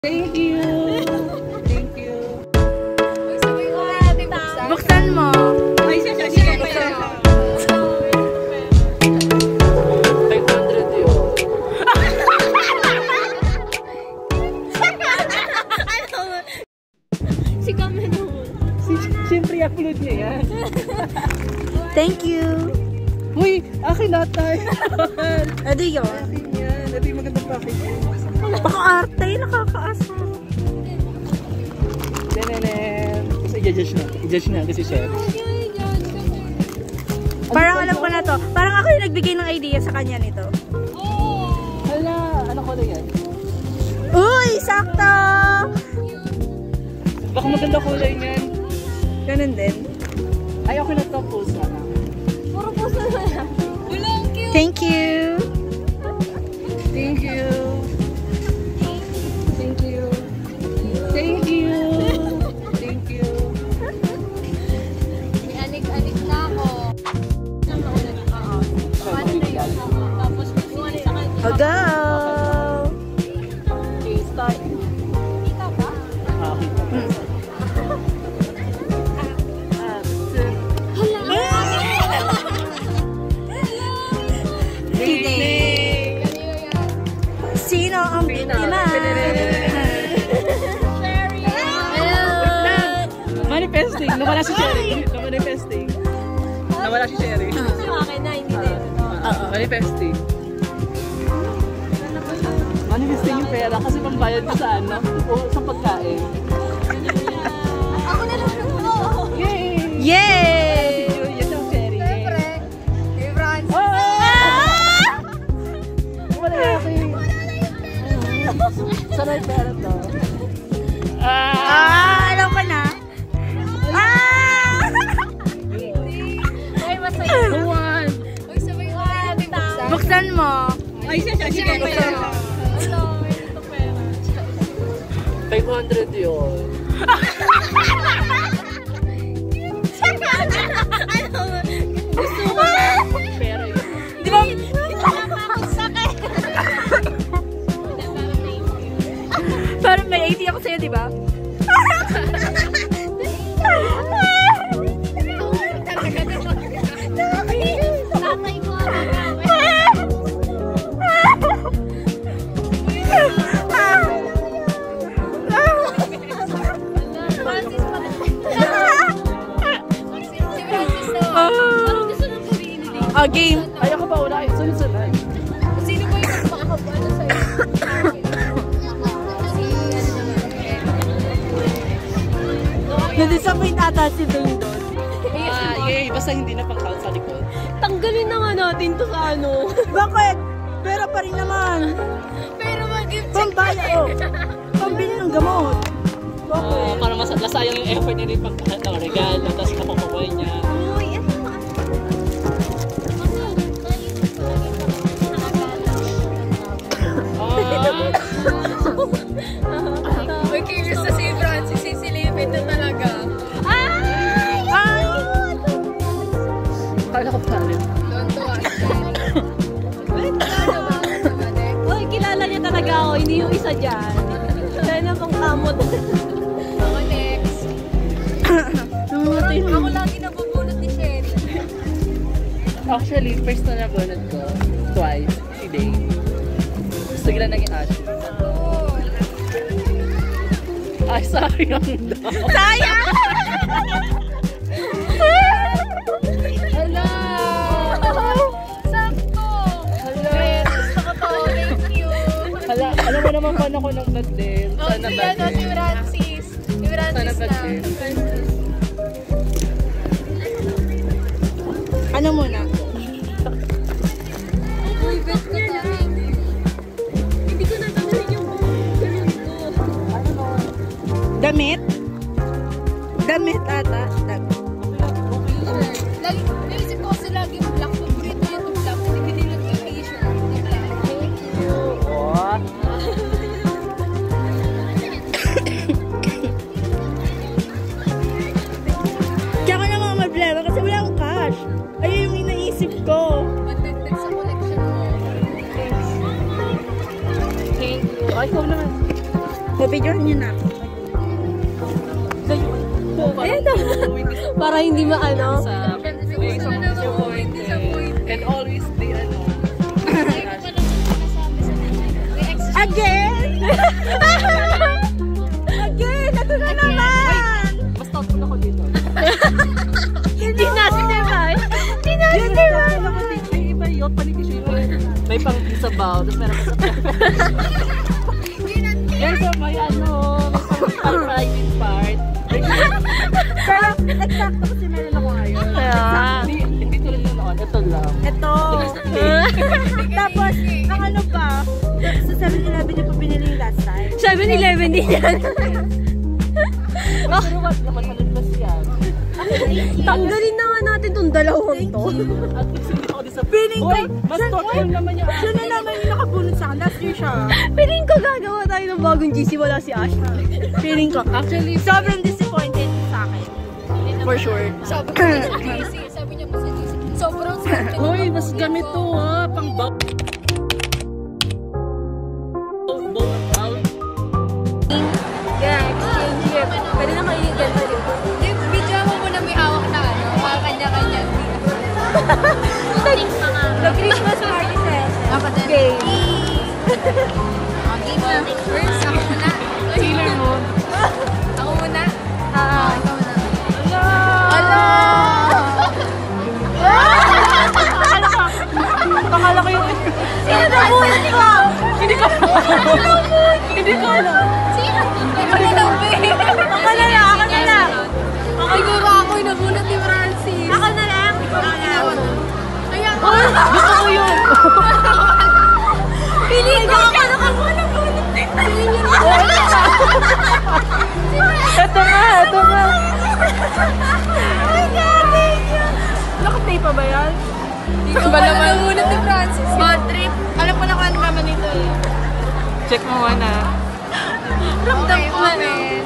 Thank you! Thank you! Buksan mo! Ay, siya! 500 yun. Si Kameno. Siyempre, upload niya yan. Thank you! Uy! Akin lahat tayo! Ado yun. Akin yan. Ito yung magandang package. Paka-arte, nakakaasa. Denenen! Kasi i-judge na kasi siya. Parang alam ko na to. Parang ako yung nagbigay ng idea sa kanya nito. Hala! Ano ko na yan? Uy! Sakto! Baka maganda kulay niyan. Ganun din. Ayoko na ito pusa. Puro pusa na lang. Thank you! Thank you! Thank you! Thank you! Thank you! May anik-anik na ako. Tapos may sa kanya. I'll go! Okay, start. Ika ba? Sino ang biktima? Manifesting! Nawala si Sherry! Manifesting! Nawala si Sherry! Sa akin na, hindi din. Manifesting! Manifesting yung pera kasi pambayad ko sa ano? O sa pagkain. Ako na lang ito. Yay! Yay! Yes, ang Sherry! Siyempre. Hey, Francis. Wala na ako yung... Sana yung pera to. Alam ko na. Ay, masaya. One! Uy, sabay ko natin buksan. Buksan mo. Ay, siya! Sige, buksan mo. Hello, may ito pera. 500 yun. Gusto mo? Pera yun. Di ba? Sakit. Parang may 80 ako sa'yo, di ba? Tatay ko. Francis, si Francis na. Parang gusto nang sabihin ni Dave. Oh, game. Ayoko pa wala. Sunod-sunod. Sino ba yung nagpakakabala sa'yo? Si Na-disappoint ata si Dane doon. Yay! Basta hindi na pang-count sa likod. Tanggalin na nga natin to sa ano. Bakit? Pera pa rin naman. Pero mag-gift check Pambaya ko. Pambili ng gamot. Bakit? Para mas nasayang yung effort niya rin pagkakat ng regalo, tapos napapaboy niya. Uy, Uy, curious na si Francis, sisilipin na talaga. Ay! Ay! Kala ko pa rin. Uy, kilala niya talaga ako, hindi yung isa dyan. Kaya na pang kamot. Ako next. Ako lagi nabubunot ni Sherry. Actually, first na nabunod ko. Twice. Si Dave. Gusto nila naging Ashley. Ay, sayang daw. Sayang! Hala! Sakto! Hala! Gusto ko to, thank you. Hala, alam mo naman paano ko ng bad din. Sana Si bad ano, si din. Francis. Si Sana Francis bad na. din. Ano muna? Uy, bet ko to. Hindi ko natanggalin yung ganun ko. Damit? Damit ata. Damit. Lagi, naisip ko kasi lagi mag-black. Paborito niya itong black. Hindi kinilang yung t-shirt. What? Kaya ko na mga problema kasi wala akong cash. Ayun yung inaisip ko. Magdagdag sa collection mo. Thank you. Ay, ikaw naman. Ito Video niyo na. Eto. Para hindi maano. May isang disappointed. And always the ano. Again! Again! Ito na naman! Basta ako na ko dito. Dinasidivan! May iba yun, panikisyo yun. May pang-isabaw, tapos meron pa sa yes, so may ano, may pang-private part. Pero, exacto kasi meron ako ngayon. Hindi tulad na noon, ito lang. Ito. Tapos, ang ano pa, sa 7-Eleven niyo pa binili yung last time. 7-Eleven din yan. Pero what naman, 100 plus yan. Tanggalin na nga natin itong dalawang to. At least hindi ako din sa Feeling ko, mas thoughtful naman yung siya na naman yung nakabunod sa akin. Last year siya. Feeling ko gagawa tayo ng bagong GC, wala si Ash. Feeling ko. Actually, Sobrang disappointed sa akin. For sure. Sobrang GC. Sabi niya pa sa GC. Sobrang swerte. hoy, mas gamit to ha, pang bow. Yeah, exchange here. Pwede na mainit yan pa dito. Video mo muna may hawak na ano. Mga kanya-kanya. The Christmas party session. Dapat din. Okay. Okay na. First, ako muna. Healer mo. Ako muna. Ah. Ikaw muna. Hello! Pakala ko yung... Sino na muna ni Ma'am? Hindi ko alam. Sino? Ikaw na lang, babe. Ako na lang. Siguro ako yung nabunot ni Francis. Ako na lang. Kaya Gusto ko yun! Piling ko ako nakabunot. Ito nga! Ay, galing yun. Nakatape pa ba yan? Hindi ko pala nabunot ni Francis. Bad trip. Alam ko na kung ano naman ito eh. Check mo muna. Ramdam ko eh.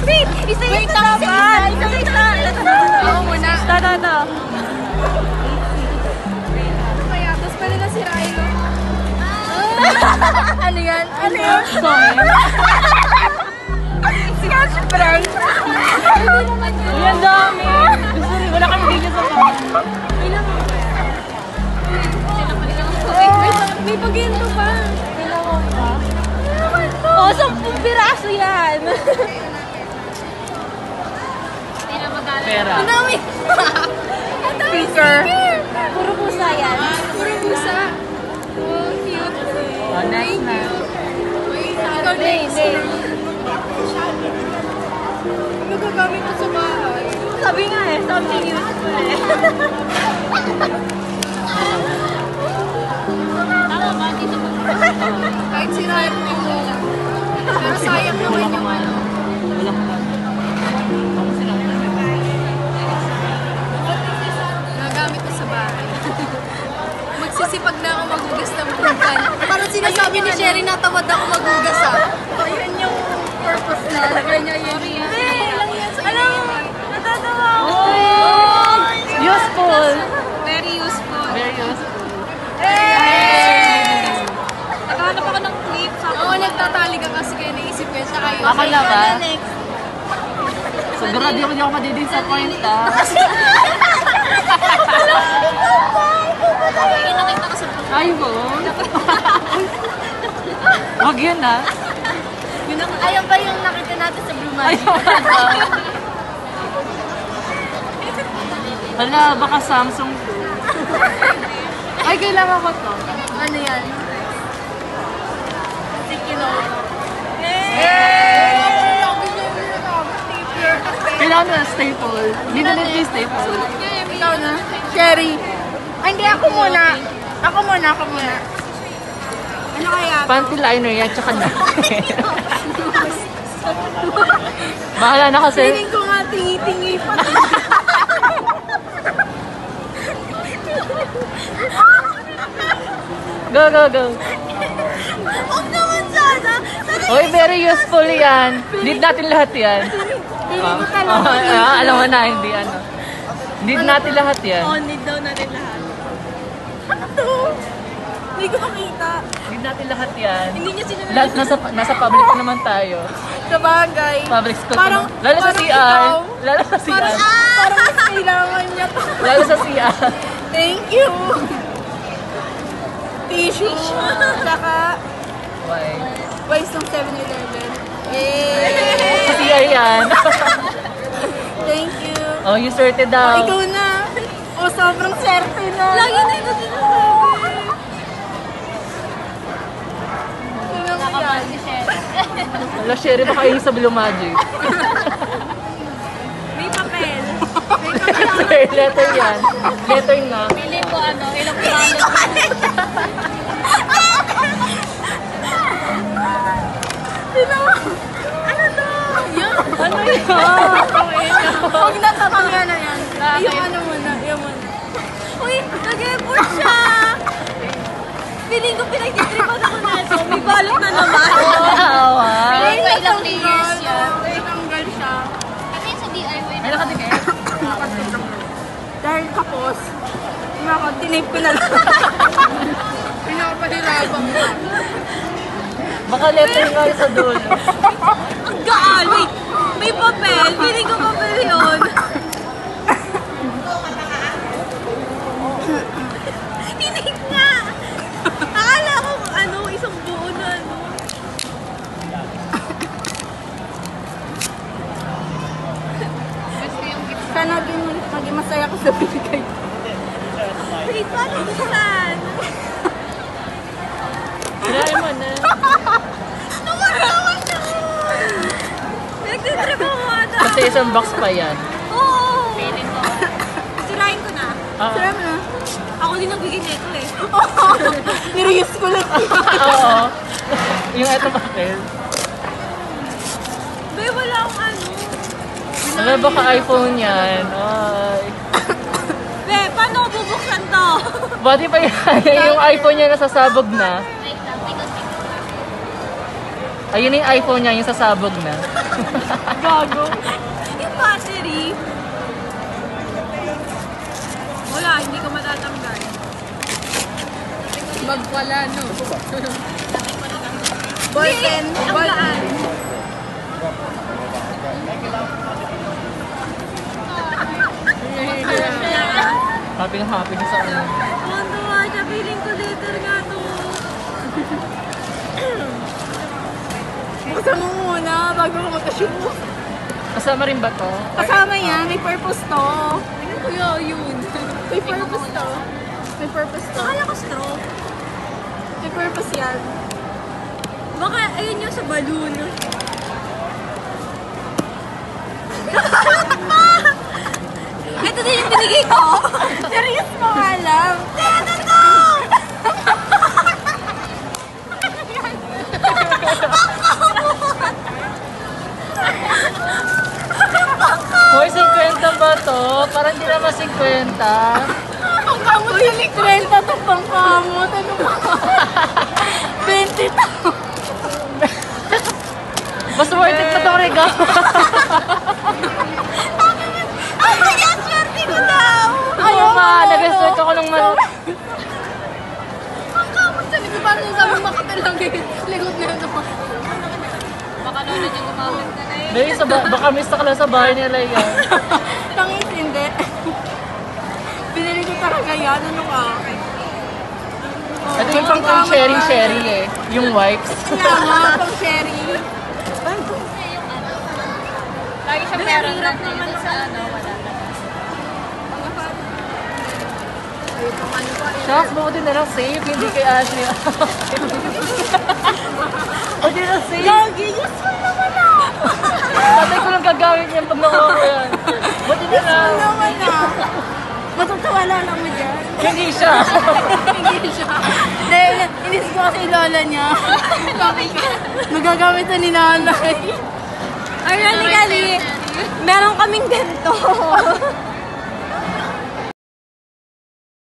Wait, isa-isa dapat. Isa-isa. Ako muna. Ta. Kaya, tapos pala na si Rilo. Ano yan? Sorry. Sketch prank. Uy, ang dami! Gusto rin, wala kami video sa mga. May pag-ento pa. Oo, 10 piraso yan. Pera. Ang dami. Speaker. Puro pusa yan. Puro pusa. Oh, cute. Oh, next na. Ikaw next. Magagamit ko sa bahay. Sabi nga eh, something useful eh. Kahit sirayan mo yung lang. Pero sayang naman yung ano. Wala ko lang. Nagamit ko sa bahay. Magsisipag na ako maghugas ng bukan. Parang sinasabi ni Sherry na tamad ako maghugas ah. Yun yung purpose na. Ganyan yun. Alam, natatawa ako. Useful! Very useful. Very useful. Nakahanap ako ng clip. Oo, nagtatali ka kasi kaya naisip ko yun. Saka yun. Ako na ba? Next. Sigurado hindi ako madidisappoint ah. Nakita ko sa Ay po. Wag yun ah. Ayun ba yung nakita natin sa Blue Ay, Magic? Hala, baka Samsung to. Ay, kailangan ko to. Ano yan? Sticky note. Kailangan na staple. Hindi na nito yung staple. Ikaw na. Sherry. Ay, hindi, ako muna. Ako muna. Ano kaya? Panty liner yan, tsaka na. Bahala na kasi. Feeling ko nga tingi-tingi pa. Go, go, go. Huwag naman sana. Uy, very useful yan. Need natin lahat yan. Alam mo na, hindi ano. Need natin lahat yan. Need daw natin lahat. Hindi ko makita. Hindi natin lahat yan. Hindi niya sinabi. Lahat nasa public na naman tayo. Sa bagay. Public school Parang, naman. Lalo sa parang CR. ikaw. Lalo sa CR. Parang mas kailangan niya to. Lalo sa CR. Thank you. Tissue. Saka, Why? wise ng 7-Eleven. Sa CR yan. Thank you. Oh, you sorted daw. Ikaw na. O, sobrang swerte na. Lagi na ito sinasabi. Tingnan mo yan. Wala, Sherry, baka yun sa Blue Magic. May papel. Letter yan. Letter na. Pili ko ilang plano. Ano yun? Huwag na tapang yan na yan. Yung ano muna, yung muna. Uy, nag-effort siya. Feeling ko pinagtitripan ako na ito. May balot na naman. Wow, ah. Feeling ko ilang layers yan. Tanggal siya. Kasi sa DIY Ay, nakadikit? Dahil kapos, tinake ko na lang. Pinapahirapan mo. Baka letter nga yun sa dulo. Ang gaan! Wait! May papel! Feeling ko papel yun! Tinig nga! Akala ko isang buo na Sana maging masaya ko sa binigay. Wait, paano buksan? Kailangan mo na. Naman siya! Nagtitrip ako ata! Kasi isang box pa yan. Oo! Feeling ko. Sirain ko na. Oo. Sarap na. Ako din nagbigay nito eh. Nireuse ko lang. Oo. Yung eto papel. Be, wala akong Ano baka iPhone yan? Ay. Be, paano ko bubuksan to? Body pa yan. Yung iPhone niya nasasabog na. Ayun yung iPhone niya, yung sasabog na. Gago. Yung battery. Wala, hindi ko matatanggal. Bag pala, no? Ballpen. Ang gaan. Happy na happy na sa ano. Tuwa siya, feeling ko later nga to. Buksan mo muna bago ka mag-shoot. Kasama rin ba to? Kasama yan, may purpose to. Kuya, yun. May purpose to. May purpose to. Akala ko straw. May purpose yan. Baka ayun yung sa balloon. Ito din yung binigay ko. Serious mo nga lang. Ito to! Hoy, 50 ba to? Parang di naman 50. Ang kamot sa likwenta to pang kamot. Ano ba? 20 to. Mas worth it pa tong regalo. Ay, kaya swerte ko daw! Oo nga, nag-sweat ako ng man. Ang kamot sa likod. Paano sabi makatalagay? Likod na ito. Baka lolo niya gumamit na na Dahil baka miss ka lang sa bahay nila yan. Tangis, hindi. Binili ko talaga yan. Ano ka? Ito yung pang sharing eh. Yung wipes. Salamat, pang sherry. Lagi siya meron na yun sa wala na. Shucks, buti na lang safe. Hindi kay Ashley. Buti na safe. Lagi, useful naman na. Tatay ko lang gagamit niyan pag nakuha ko yan. Buti na lang. Useful naman na. Matutawala lang mo dyan. Hindi siya. Hindi siya. Dahil, inis ko kasi yung lola niya. Nagagamit na ni nanay. Ironically, meron kaming ganito.